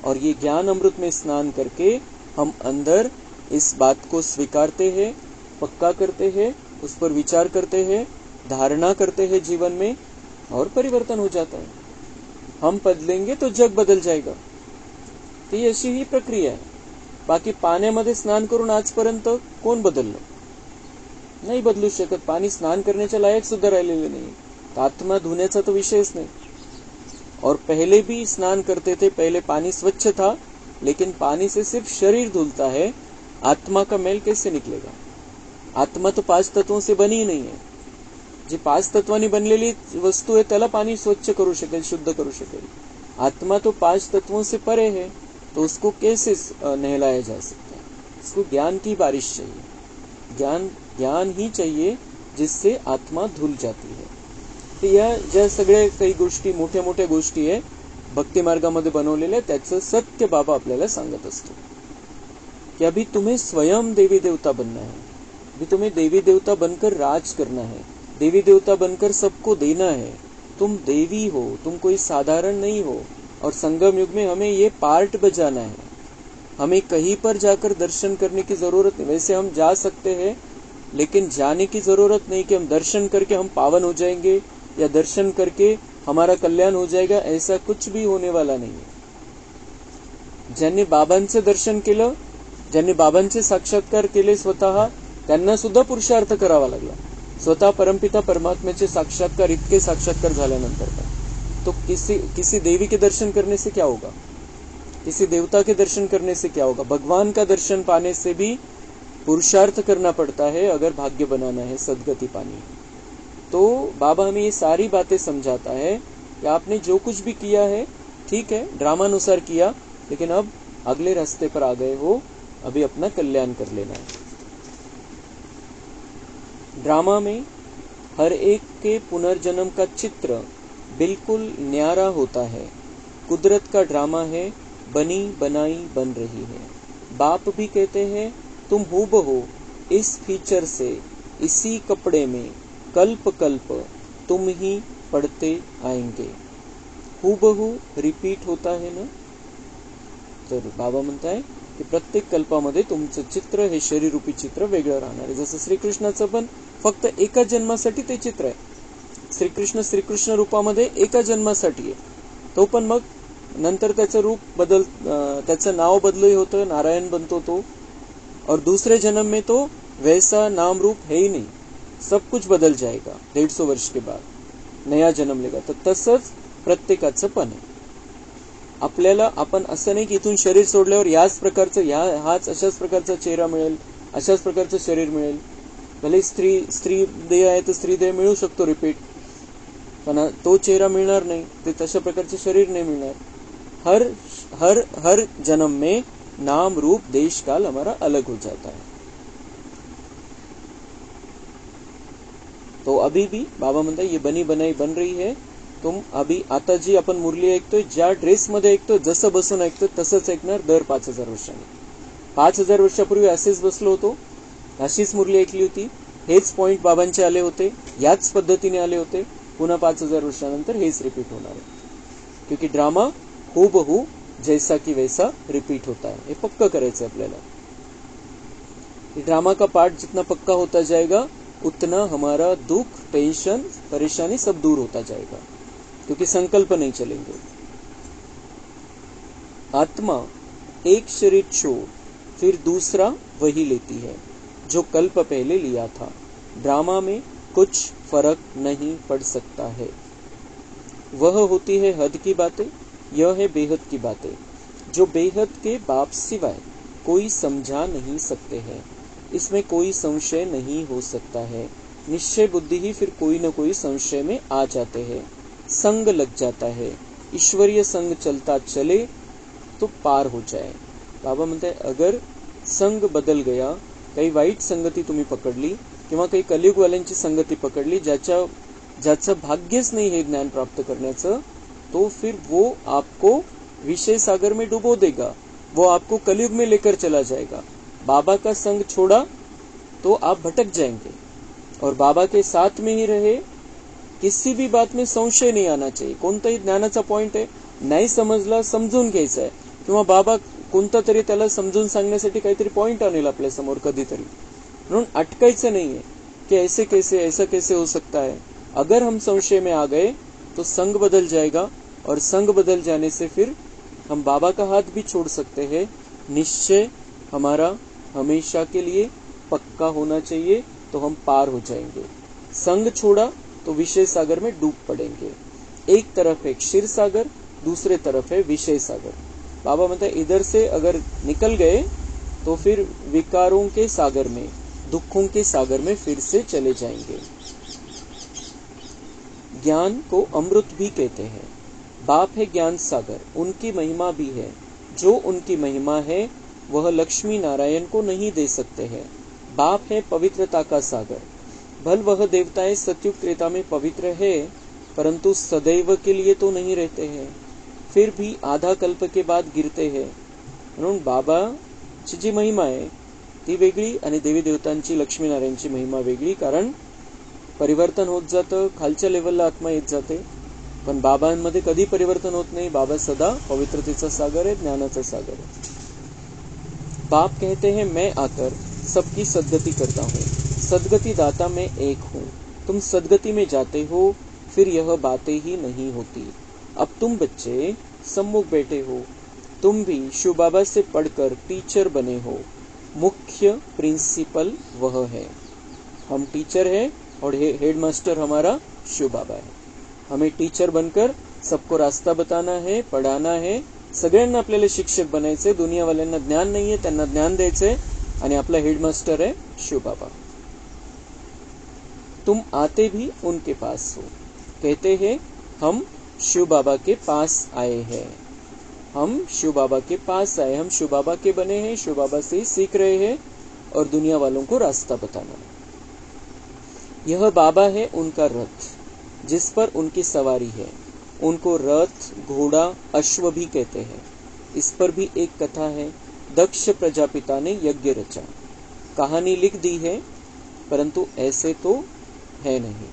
S1: और ये ज्ञान अमृत में स्नान करके हम अंदर इस बात को स्वीकारते हैं, पक्का करते हैं, उस पर विचार करते हैं, धारणा करते हैं जीवन में और परिवर्तन हो जाता है। हम बदलेंगे तो जग बदल जाएगा। तो ही अशी ही प्रक्रिया आहे। बाकी पाण्यामध्ये स्नान करून आजपर्यंत कोण बदललं? नाही बदलू शकत। पाणी स्नान करण्याच्या लायक सुद्धा राहिलेले नाही। आत्मा धुण्याचा तो विषयच नहीं। और पहले भी स्नान करते थे, पहले पानी स्वच्छ था, लेकिन पानी से सिर्फ शरीर धुलता है, आत्मा का मैल कैसे निकलेगा? आत्मा तो 5 तत्वों से बनी नहीं है। जी 5 तत्वांनी बनलेली वस्तू है त्याला पानी स्वच्छ करू शकेल, शुद्ध करू शकेल। आत्मा तो 5 तत्वों से परे है, तो उसको कैसे नहलाया जा सकता है? इसको ज्ञान की बारिश चाहिए, ज्ञान ही चाहिए जिससे आत्मा धुल जाती है। तर या ज्या सगळ्या काही गोष्टी मोठ्या मोठ्या गोष्टी आहे भक्ती मार्गामध्ये बनवलेल्या, त्याचं सत्य बाबा आपल्याला सांगत असतो कि अभी तुम्हें स्वयं देवी देवता बनना है, अभी तुम्हें देवी देवता बनकर राज करना है, देवी देवता बनकर सबको देना है। तुम देवी हो, तुम कोई साधारण नहीं हो। और संगम युग में हमें ये पार्ट बजाना है। हमें कहीं पर जाकर दर्शन करने की जरूरत नहीं। वैसे हम जा सकते हैं, लेकिन जाने की जरूरत नहीं कि हम दर्शन करके हम पावन हो जाएंगे या दर्शन करके हमारा कल्याण हो जाएगा, ऐसा कुछ भी होने वाला नहीं है। ज्यांनी बाबांचे दर्शन केलं, ज्यांनी बाबांचे साक्षात्कार केले स्वतः, त्यांना सुद्धा पुरुषार्थ करावा लागला। स्वतः परमपिता परमात्म्याचे साक्षात्कार, इतके साक्षात्कार झाल्यानंतर तो किसी देवी के दर्शन करने से क्या होगा? किसी देवता के दर्शन करने से क्या होगा? भगवान का दर्शन पाने से भी पुरुषार्थ करना पड़ता है अगर भाग्य बनाना है, सदगति पानी है। तो बाबा हमें ये सारी बातें समझाता है कि आपने जो कुछ भी किया है ठीक है, ड्रामानुसार किया, लेकिन अब अगले रास्ते पर आ गए हो, अभी अपना कल्याण कर लेना है। ड्रामा में हर एक के पुनर्जन्म का चित्र बिल्कुल न्यारा होता है। कुदरत का ड्रामा है, बनी बनाई बन रही है। बाप भी कहते हैं तुम हूबहू इस फीचर से, इसी कपड़े में कल्प कल्प तुम ही पढ़ते आएंगे। हूबहू रिपीट होता है ना, तर बाबा म्हणताय की प्रत्येक कल्पामध्ये तुमचं चित्र हे शरीर रूपी चित्र वेगळं राहणार आहे. जसं श्रीकृष्णाचं पण फक्त एका जन्मासाठी ते चित्र आहे. श्रीकृष्ण श्रीकृष्ण रूपामध्ये एका जन्मासाठी आहे. तो पण मग नंतर त्याचं रूप त्याचं नाव बदलही होतं, नारायण बनतो तो, और दूसरे जन्म में तो वैसा नाम रूप है ही नहीं, सब कुछ बदल जाएगा 150 वर्ष के बाद नया जन्म लेगा. तर तसंच प्रत्येकाचं पण आहे. आपल्याला आपण असं नाही की इथून शरीर सोडल्यावर याच प्रकारचं हाच अशाच प्रकारचा चेहरा मिळेल, अशाच प्रकारचं शरीर मिळेल. भले स्त्री देह आहे तर स्त्री देह मिळू शकतो रिपीट, पण तो चेहरा मिळणार नाही, ते तशा प्रकारचं शरीर नाही मिळणार. हर जन्म में नाम रूप देश काल हमारा अलग हो जाता है. तो अभी भी बाबा म्हणतात ये बनी बनाई बन रही है. तुम अभी आता जी आपण मुरली ऐकतोय, ज्या ड्रेसमध्ये ऐकतोय, जसं बसून ऐकतोय तसंच ऐकणार दर 5000 वर्षांनी. 5000 वर्षापूर्वी असेच बसलो होतो, अशीच मुरली ऐकली होती, हेच पॉइंट बाबांचे आले होते, याच पद्धतीने आले होते. पुन्हा 5000 वर्षानंतर हेच रिपीट होणार आहे. क्योंकि ड्रामा हूबहू जैसा की वैसा रिपीट होता है. ये पक्का करायचं आपल्याला. ड्रामा का पार्ट जितना पक्का होता जाएगा उतना हमारा दुख, टेंशन, परेशानी सब दूर होता जाएगा, क्योंकि संकल्प नहीं चलेंगे. आत्मा एक शरीर छोड़ फिर दूसरा वही लेती है जो कल्प पहले लिया था. ड्रामा में कुछ फर्क नहीं पड़ सकता है. वह होती है हद की बातें, यह है बेहद की बातें, जो बेहद के बाप सिवाय कोई समझा नहीं सकते हैं. इसमें कोई संशय नहीं हो सकता है. निश्चय बुद्धि ही फिर कोई न कोई संशय में आ जाते हैं. संग लग जाता है. ईश्वरीय संग चलता चले तो पार हो जाए. बाबा म्हणते अगर संग बदल गया, काही वाईट संगती तुम्ही पकडली किंवा काही कलियुगवाल्यांची संगती पकडली, ज्याचं भाग्यच नाही हे ज्ञान प्राप्त करण्याचं, तो फिर वो आपको विषय सागर में डुबो देगा, वो आपको कलयुग में लेकर चला जाएगा. बाबा का संग छोड़ा तो आप भटक जाएंगे, और बाबा के साथ में ही रहे. किसी भी बात में संशय नहीं आना चाहिए. कोणताही ज्ञानाचा पॉइंट आहे, नाही समजला समजून घ्यायचा आहे, किंवा बाबा कोणता तरी त्याला समजून सांगण्यासाठी काहीतरी पॉइंट आणेल आपल्या समोर कधीतरी, म्हणून अटकायचं नाहीये कि ऐसा कैसे हो सकता है. अगर हम संशय में आ गए तो संग बदल जाएगा, और संग बदल जाने से फिर हम बाबा का हाथ भी छोड़ सकते हैं. निश्चय हमारा हमेशा के लिए पक्का होना चाहिए, तो हम पार हो जाएंगे. संग छोड़ा तो विषय सागर में डूब पड़ेंगे. एक तरफ है क्षीर सागर, दूसरे तरफ है विषय सागर. बाबा मतलब इधर से अगर निकल गए तो फिर विकारों के सागर में, दुखों के सागर में फिर से चले जाएंगे. ज्ञान को अमृत भी कहते हैं. बाप है ज्ञान सागर, उनकी महिमा भी है. जो उनकी महिमा है वह लक्ष्मी नारायण को नहीं दे सकते हैं. बाप है पवित्रता का सागर. भल वह देवताएं सतयुग त्रेता में पवित्र है, परंतु सदैव के लिए तो नहीं रहते हैं, फिर भी आधा कल्प के बाद गिरते हैं. म्हणून बाबाची जी महिमा आहे ती वेगळी आणि देवी देवतांची लक्ष्मीनारायणची महिमा वेगळी. कारण परिवर्तन होत जातं, खालच्या लेवलला आत्मा येत जाते, पण बाबांमध्ये कधी परिवर्तन होत नाही. बाबा सदा पवित्रतेचा सागर आहे, ज्ञानाचा सागर आहे. बाप कहते हैं मैं आकर सबकी सद्गति करता हूँ. सद्गति दाता मैं एक हूँ. तुम सद्गति में जाते हो, फिर यह बातें ही नहीं होती. अब तुम बच्चे सम्मुख बैठे हो, तुम भी शिव बाबा से पढ़कर टीचर बने हो. मुख्य प्रिंसिपल वह है. हम टीचर हैं और हेडमास्टर हमारा शिव बाबा है. हमें टीचर बनकर सबको रास्ता बताना है, पढ़ाना है. सगळ्यांना आपल्याला शिक्षक बनायचे. दुनियावाल्यांना ज्ञान नाहीये, त्यांना ज्ञान द्यायचंय, आणि आपला हेडमास्टर है शिव बाबा. तुम आते भी उनके पास हो. कहते हैं हम शिव बाबा के पास आए हैं. हम शिव बाबा के पास आए, हम शिव बाबा के बने हैं, शिव बाबा से ही सीख रहे हैं और दुनिया वालों को रास्ता बताना. यह बाबा है उनका रथ, जिस पर उनकी सवारी है. उनको रथ, घोड़ा, अश्व भी कहते हैं. इस पर भी एक कथा है। दक्ष प्रजापिता ने यज्ञ रचा, कहानी लिख दी है, परंतु ऐसे तो है नहीं।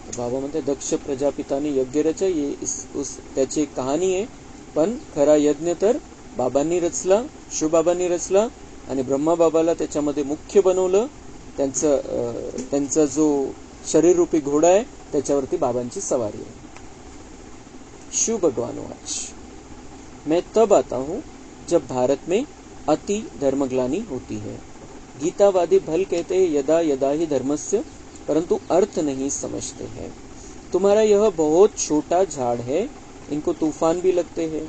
S1: तो बाबा म्हणते दक्ष प्रजापिताने यज्ञ रचा, ये त्याची एक कहाणी आहे, पण खरा यज्ञ तर बाबांनी रचला, शिवबाबांनी रचला आणि ब्रह्माबाबाला त्याच्यामध्ये मुख्य बनवलं. त्यांचा जो शरीर रूपी घोडा आहे त्याच्यावरती बाबांची सवारी आहे. शिव भगवान वाच, मैं तब आता हूं जब भारत में अति धर्मग्लानि होती है. गीतावादी भल कहते हैं यदा यदा ही धर्मस्य, परंतु अर्थ नहीं समझते हैं. तुम्हारा यह बहुत छोटा झाड़ है, इनको तूफान भी लगते हैं.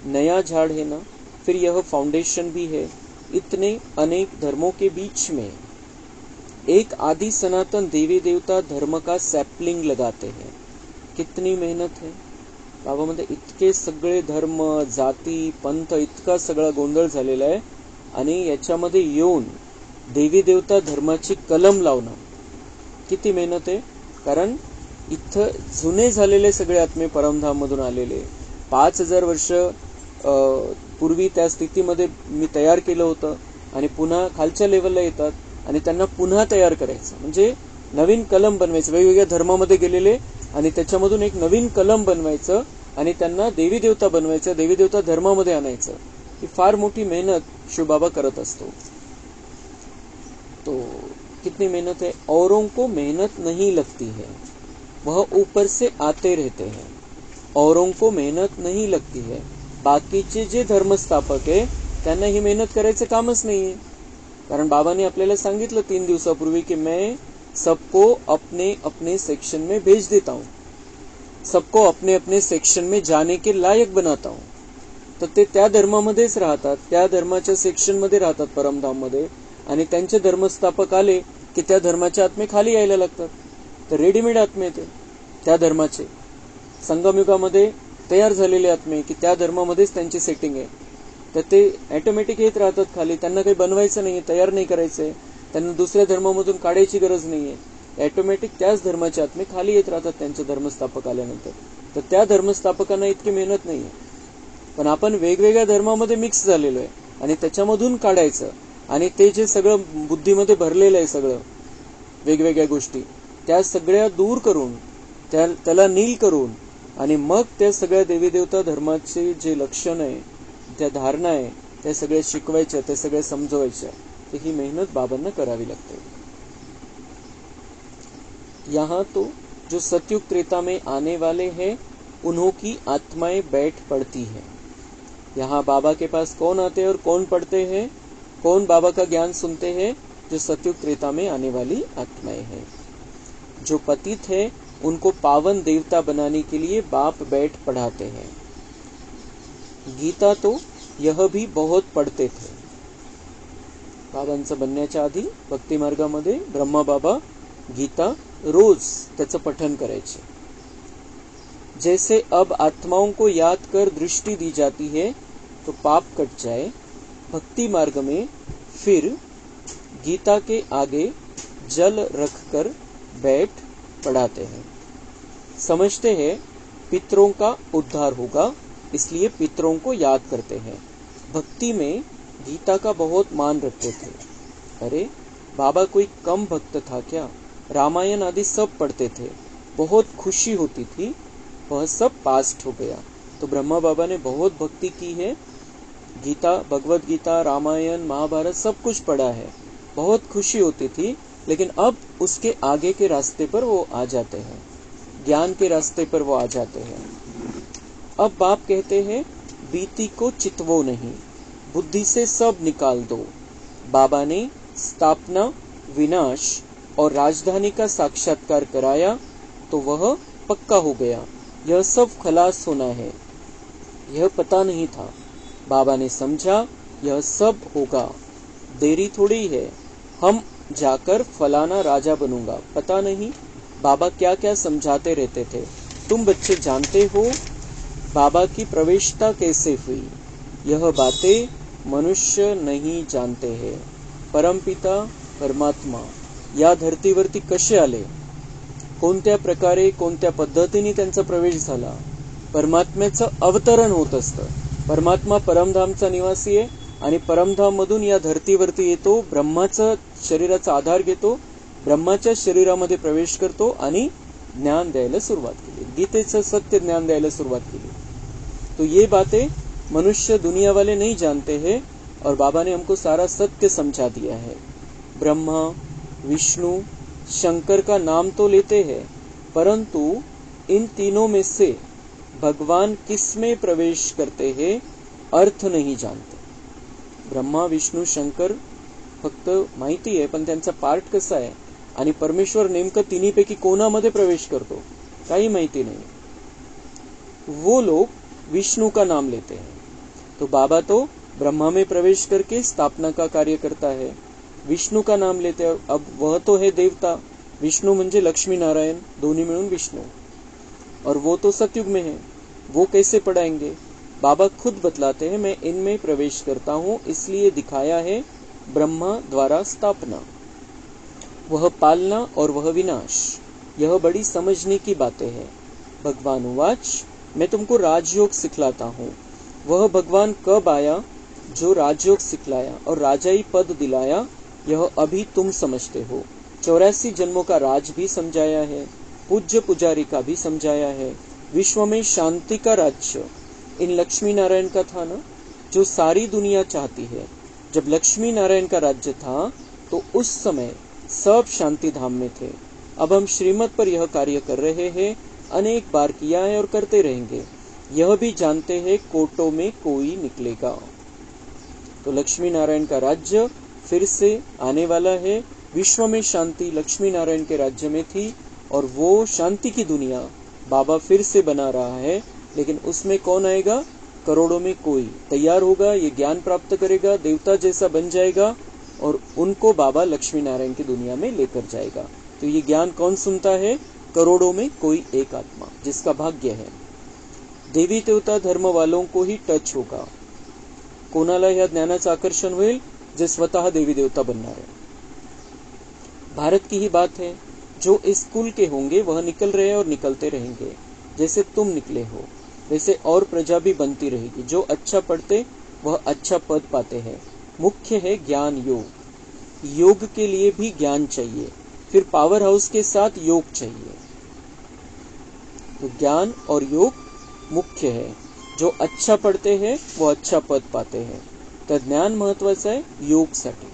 S1: नया झाड़ है ना, फिर यह फाउंडेशन भी है. इतने अनेक धर्मों के बीच में एक आदि सनातन देवी देवता धर्म का सैपलिंग लगाते हैं. कितनी मेहनत है. बाबामध्ये इतके सगळे धर्म, जाती, पंथ, इतका सगळा गोंधळ झालेला आहे आणि याच्यामध्ये येऊन देवी देवता धर्माची कलम लावणं किती मेहनत आहे. कारण इथं जुने झालेले सगळे आत्मे परमधाम मधून आलेले 5000 वर्ष पूर्वी त्या स्थितीमध्ये मी तयार केलं होतं आणि पुन्हा खालच्या लेवलला येतात आणि त्यांना पुन्हा तयार करायचं, म्हणजे नवीन कलम बनवायचं. वेगवेगळ्या धर्मामध्ये गेलेले आणि त्याच्यामधून एक नवीन कलम बनवायचं आणि त्यांना देवी देवता बनवायचं, देवी देवता धर्मामध्ये आणायचं. ही फार मोठी मेहनत शिवबाबा करत असतो. तो कितनी मेहनत है. औरों को मेहनत नहीं लगती है, वह ऊपर से आते रहते हैं. औरों को मेहनत नहीं लगती है. बाकीचे जे धर्मस्थापक आहे त्यांना ही मेहनत करायचं कामच नाहीये. कारण बाबांनी आपल्याला सांगितलं 3 दिवसापूर्वी की मैं सबको अपने अपने सेक्शन में भेज देता हूं, सबको अपने अपने सेक्शन में जाने के लायक बनाता हूं. तर ते त्या धर्मामध्येच राहतात, त्या धर्माच्या सेक्शन मध्ये राहतात परमधाम मध्ये, आणि त्यांचे धर्मस्थापक आले की त्या धर्माचे आत्मे खाली यायला लागतात. तर रेडीमेड आत्मे ते त्या धर्माचे संगमयुगामध्ये तयार झालेले आत्मे की त्या धर्मामध्येच त्यांची सेटिंग आहे. तर ते ऑटोमॅटिक येत राहतात खाली. त्यांना काही बनवायचं नाहीये, तयार नाही करायचंय, त्यांना दुसऱ्या धर्मामधून काढायची गरज नाहीये. ऑटोमॅटिक त्याच धर्माचे आत्मे खाली येत राहतात त्यांचे धर्मस्थापक आल्यानंतर. तर त्या धर्मस्थापकांना इतकी मेहनत नाहीये. पण आपण वेगवेगळ्या धर्मामध्ये मिक्स झालेलो आहे आणि त्याच्यामधून काढायचं, आणि ते जे सगळं बुद्धीमध्ये भरलेलं आहे सगळं वेगवेगळ्या गोष्टी, त्या सगळ्या दूर करून त्याला नील करून आणि मग त्या सगळ्या देवी देवता धर्माचे जे लक्षण आहे, त्या धारणा आहे, त्या सगळ्या शिकवायच्या, त्या सगळ्या समजवायच्या. तर ही मेहनत बाबांना करावी लागते. यहाँ तो जो सतयुग त्रेता में आने वाले हैं उन्हों की आत्माएं बैठ पड़ती हैं. यहाँ बाबा के पास कौन आते हैं और कौन पढ़ते हैं, कौन बाबा का ज्ञान सुनते हैं? जो सतयुग त्रेता में आने वाली आत्माएं हैं. जो पतित है उनको पावन देवता बनाने के लिए बाप बैठ पढ़ाते हैं. गीता तो यह भी बहुत पढ़ते थे. बाबांचं बनण्याच्या आधी भक्ती मार्गामध्ये ब्रह्मा बाबा गीता रोज त्याचं पठन करायचे. जैसे अब आत्माओं को याद कर दृष्टि दी जाती है तो पाप कट जाए, भक्ति मार्ग में फिर गीता के आगे जल रखकर बैठ पढ़ाते हैं. समझते हैं पितरों का उद्धार होगा, इसलिए पितरों को याद करते हैं. भक्ति में गीता का बहुत मान रखते थे. अरे बाबा कोई कम भक्त था क्या? रामायण आदि सब पढ़ते थे, बहुत खुशी होती थी. वह सब पास्ट हो गया. तो ब्रह्मा बाबा ने बहुत भक्ति की है. गीता, भगवत गीता, रामायण, महाभारत सब कुछ पढ़ा है, बहुत खुशी होती थी. लेकिन अब उसके आगे के रास्ते पर वो आ जाते हैं, ज्ञान के रास्ते पर वो आ जाते हैं. अब बाप कहते हैं बीती को चितवो नहीं, बुद्धि से सब निकाल दो. बाबा ने स्थापना, विनाश और राजधानी का साक्षात्कार कराया तो वह पक्का हो गया. यह सब खलास होना है. यह पता नहीं था, बाबा ने समझा यह सब होगा. देरी थोड़ी है, हम जाकर फलाना राजा बनूंगा. पता नहीं बाबा क्या क्या समझाते रहते थे. तुम बच्चे जानते हो बाबा की प्रवेशता कैसे हुई. यह बातें मनुष्य नहीं जानते हैं. परमपिता परमात्मा या धर्तीवरती कसे आले, कोणत्या प्रकारे, कोणत्या पद्धतीने त्यांचा प्रवेश झाला. परमात्म्याचं अवतरण होत असतं. परमात्मा परमधामचा निवासी आहे आणि परमधाम मधून या धर्तीवरती येतो, ब्रह्माचा शरीराचा आधार घेतो, ब्रह्माच्या शरीरामध्ये प्रवेश करतो आणि ज्ञान द्यायला सुरुवात केली, गीतेचं सत्य ज्ञान द्यायला सुरुवात केली। तो ये बातें मनुष्य दुनिया वाले नहीं जानते हैं और बाबा ने हमको सारा सत्य समझा दिया है। ब्रह्मा, विष्णु, शंकर का नाम तो लेते हैं, परंतु इन तीनों में से भगवान किस में प्रवेश करते हैं अर्थ नहीं जानते। ब्रह्मा, विष्णू, शंकर फक्त माहिती आहे, पण त्यांचा पार्ट कसा आहे आणि परमेश्वर नेमकं तिन्हीपैकी कोणामध्ये प्रवेश करतो काही माहिती नहीं। वो लोग विष्णु का नाम लेते हैं, तो बाबा तो ब्रह्मा में प्रवेश करके स्थापना का कार्य करता है, विष्णु का नाम लेते हैं। अब वह तो है देवता, विष्णु म्हणजे लक्ष्मी नारायण दोन्ही मिळून विष्णु, और वो तो सतयुग में है, वो कैसे पढ़ाएंगे। बाबा खुद बतलाते हैं, मैं इनमें प्रवेश करता हूँ, इसलिए दिखाया है ब्रह्मा द्वारा स्थापना, वह पालना और वह विनाश, यह बड़ी समझने की बातें हैं। भगवान उवाच, मैं तुमको राजयोग सिखलाता हूँ। वह भगवान कब आया जो राजयोग सिखलाया और राजाई पद दिलाया, यह अभी तुम समझते हो। 84 जन्मों का राज भी समझाया है, पूज्य पुजारी का भी समझाया है, विश्व में शांति का राज्य इन लक्ष्मी नारायण का था ना, जो सारी दुनिया चाहती है। जब लक्ष्मी नारायण का राज्य था तो उस समय सब शांति धाम में थे। अब हम श्रीमत पर यह कार्य कर रहे हैं, अनेक बार किया है और करते रहेंगे। यह भी जानते हैं कोटों में कोई निकलेगा। तो लक्ष्मी नारायण का राज्य फिर से आने वाला है। विश्व में शांति लक्ष्मी नारायण के राज्य में थी और वो शांति की दुनिया बाबा फिर से बना रहा है, लेकिन उसमें कौन आएगा, करोड़ों में कोई तैयार होगा, ये ज्ञान प्राप्त करेगा, देवता जैसा बन जाएगा और उनको बाबा लक्ष्मी नारायण की दुनिया में लेकर जाएगा। तो ये ज्ञान कौन सुनता है, करोड़ों में कोई एक आत्मा जिसका भाग्य है। देवी देवता धर्म वालों को ही टच होगा। कोणाला या ज्ञानाचं आकर्षण होईल, जे स्वतः देवी देवता बनणार है। भारत की ही बात है, जो इस कुल के होंगे वह निकल रहे और निकलते रहेंगे। जैसे तुम निकले हो वैसे और प्रजा भी बनती रहेगी। जो अच्छा पढ़ते वह अच्छा पद पाते हैं। मुख्य है ज्ञान योग, योग के लिए भी ज्ञान चाहिए, फिर पावर हाउस के साथ योग चाहिए। तो ज्ञान और योग मुख्य है। जो अच्छा पढ़ते हैं वो अच्छा पद पाते हैं। तर ज्ञान महत्वाचं आहे योगसाठी।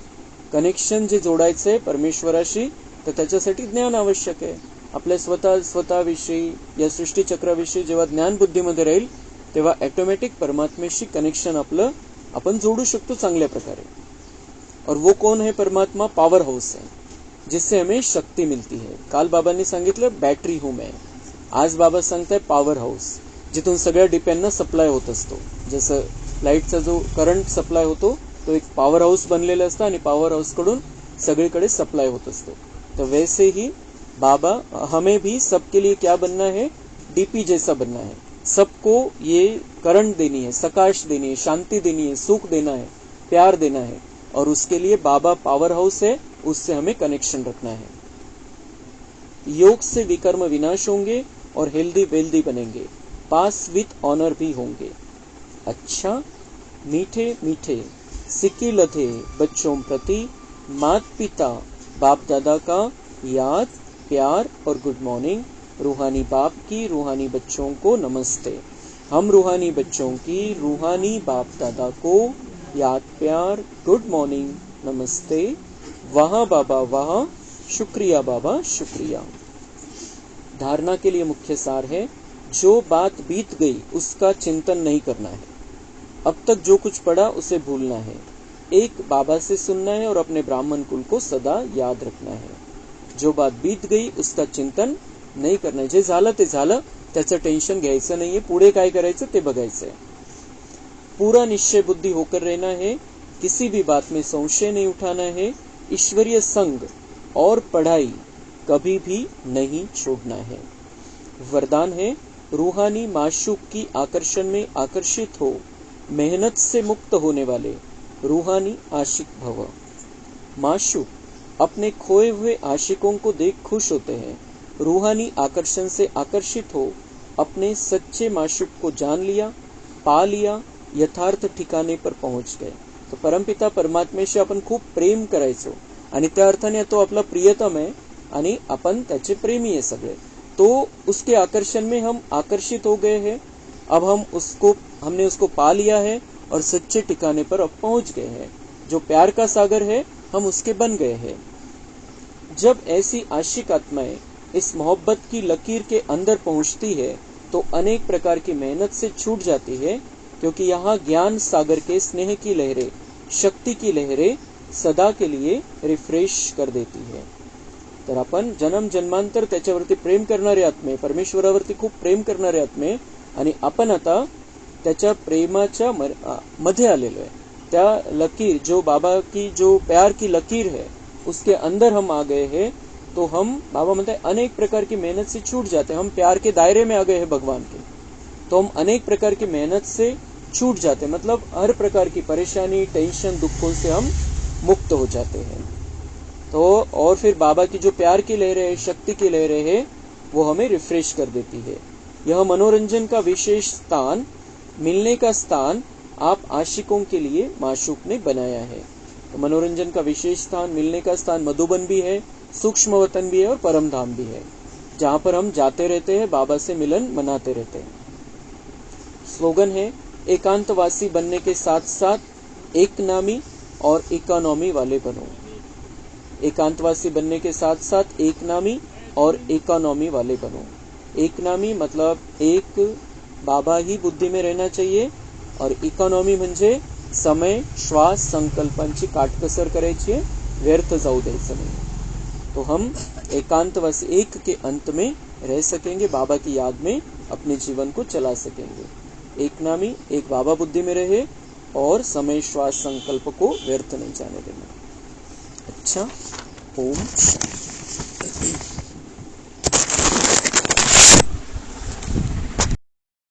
S1: कनेक्शन जे जोडायचं आहे परमेश्वराशी, तर त्याच्यासाठी ज्ञान आवश्यक आहे। आपल्या स्वतःविषयी या सृष्टी चक्राविषयी जेव्हा ज्ञान बुद्धीमध्ये राहील तेव्हा ऑटोमॅटिक परमात्म्याशी कनेक्शन आपण जोडू शकतो चांगल्या प्रकारे। और वो कौन है परमात्मा, पावर हाउस है जिससे हमें शक्ति मिलती है। काल बाबांनी सांगितलं बॅटरी हूं मैं, आज बाबा सांगताय पॉवर हाऊस, जिथून सगळ्या डिपेंडना सप्लाय होत असतो। जसं लाईटचा जो करंट सप्लाय होतो तो एक पॉवर हाऊस बनलेला असतो आणि पॉवर हाऊस कडून सगळीकडे सप्लाय होत असतो। तो वैसे ही बाबा हमें भी सबके लिए क्या बनना है, डीपी जैसा बनना है। सबको ये करंट देनी है, सकाश देनी है, शांति देनी है, सुख देना है, प्यार देना है, और उसके लिए बाबा पावर हाउस है, उससे हमें कनेक्शन रखना है। योग से विकर्म विनाश होंगे और हेल्दी वेल्दी बनेंगे, पास विथ ऑनर भी होंगे। अच्छा मीठे मीठे सिक्की लधे बच्चों प्रति मात पिता बाप दादा का याद प्यार और गुड मॉर्निंग। रूहानी बाप की रूहानी बच्चों को नमस्ते। हम रूहानी बच्चों की रूहानी बाप दादा को याद प्यार गुड मॉर्निंग नमस्ते। वहाँ बाबा वहाँ, शुक्रिया बाबा शुक्रिया। धारणा के लिए मुख्य सार है, जो बात बीत गई उसका चिंतन नहीं करना है। अब तक जो कुछ पढ़ा उसे भूलना है। एक बाबा से सुनना है और अपने ब्राह्मण कुल को सदा याद रखना है। जो बात बीत गई उसका चिंतन नाही करणार। जे झालं ते झालं, त्याचं टेन्शन घ्यायचं नाहीये, पुढे काय करायचं ते बघायचंय। पूरा निश्चय बुद्धि होकर रहना है, किसी भी बात में संशय नहीं उठाना है। ईश्वरीय संग और पढ़ाई कभी भी नहीं छोड़ना है। वरदान है, रूहानी माशूक की आकर्षण में आकर्षित हो, मेहनत से मुक्त होने वाले रूहानी आशिक भव। माशूक अपने खोए हुए आशिकों को देख खुश होते हैं। रूहानी आकर्षण से आकर्षित हो, अपने सच्चे माशूक को जान लिया, पा लिया यथार्थ ठिकाणी पर पहुंच गए. तो परमपिता परमात्म्याशी आपण खूप प्रेम करायचो आणि त्या अर्थाने तो आपला प्रियतम है आणि आपण त्याचे प्रेमी है सगळे. तो उसके आकर्षण में हम आकर्षित हो गए हैं. अब हमने उसको पा लिया है और सच्चे ठिकाने पर अब पहुंच गए हैं. जो प्यार का सागर है हम उसके बन गए हैं. जब ऐसी आशिक आत्माएं इस मोहब्बत की लकीर के अंदर पहुंचती है तो अनेक प्रकार की मेहनत से छूट जाती है, क्योंकि यहाँ ज्ञान सागर के स्नेह की लहरें, शक्ती की लहरें सदा के लिए रिफ्रेश कर देती है. तर आपण जन्म जन्मांतर त्याच्यावरती प्रेम करणारे आत्मे, परमेश्वरावरती खूप प्रेम करणारे आत्मे, आणि आपण आता त्याच्या प्रेमाच्या मध्ये आलेलो आहे. त्या लकीर, जो बाबा की जो प्यार की लकीर है, उसके अंदर हम आ गए हैं. तो हम, बाबा म्हणते हैं, अनेक प्रकार की मेहनत से छूट जाते हैं. हम प्यार के दायरे में आ गए हैं भगवान के, तो हम अनेक प्रकार की मेहनत से छूट जाते हैं. मतलब हर प्रकार की परेशानी, टेंशन, दुखों से हम मुक्त हो जाते हैं. तो और फिर बाबा की जो प्यार की लहरें है, शक्ति की लहरें है, वो हमें रिफ्रेश कर देती है. यह मनोरंजन का विशेष स्थान, मिलने का स्थान आप आशिकों के लिए माशूक ने बनाया है. तो मनोरंजन का विशेष स्थान, मिलने का स्थान मधुबन भी है, सूक्ष्म वतन भी है और परम धाम भी है, जहाँ पर हम जाते रहते हैं, बाबा से मिलन मनाते रहते हैं. स्लोगन है, एकांतवासी बनने के साथ साथ एक नामी और इकोनॉमी वाले बनो. एकांतवासी बनने के साथ साथ एक नामी और इकोनॉमी वाले बनो. एक नामी मतलब एक बाबा ही बुद्धी में रहना चाहिए, और इकॉनॉमी म्हणजे समय, श्वास, संकल्पांची काटकसर करायची, व्यर्थ जाऊ द्यायचं नाही. तो हम एकांतवासी, एक के अंत में रह सकेंगे, बाबा की याद में अपने जीवन को चला सकेंगे. एक नामी, एक बाबा बुद्धि में रहे, और समय, श्वास, संकल्प को व्यर्थ नहीं जाने देना. अच्छा, ओम शांति.